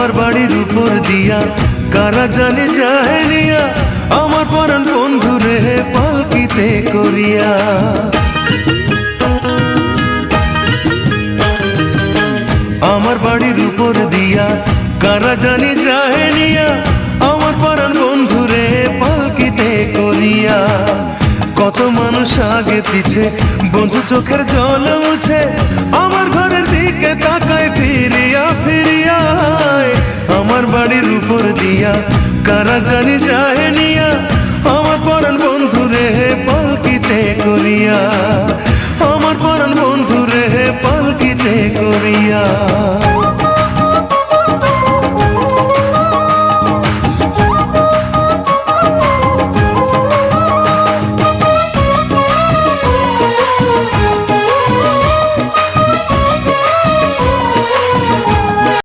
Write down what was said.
আমার বাড়ির উপর দিয়া কারা জানি যায় নিয়া, আমার পরাণ বন্ধুরে পালকিতে করিয়া। আমার বাড়ির উপর দিয়া কারা জানি যায় নিয়া, আমার পরাণ বন্ধুরে পালকিতে করিয়া। কত মানুষ আগে পিছে বন্ধু চোখের জল মুছে, আমার ঘরের দিকে তাকায় ফিরিয়া ফিরিয়া। আমার বাড়ির উপর দিয়া কারা জানি যায় নিয়া, আমার পরাণ বন্ধুরে পালকিতে করিয়া, আমার পরাণ বন্ধুরে পালকিতে করিয়া।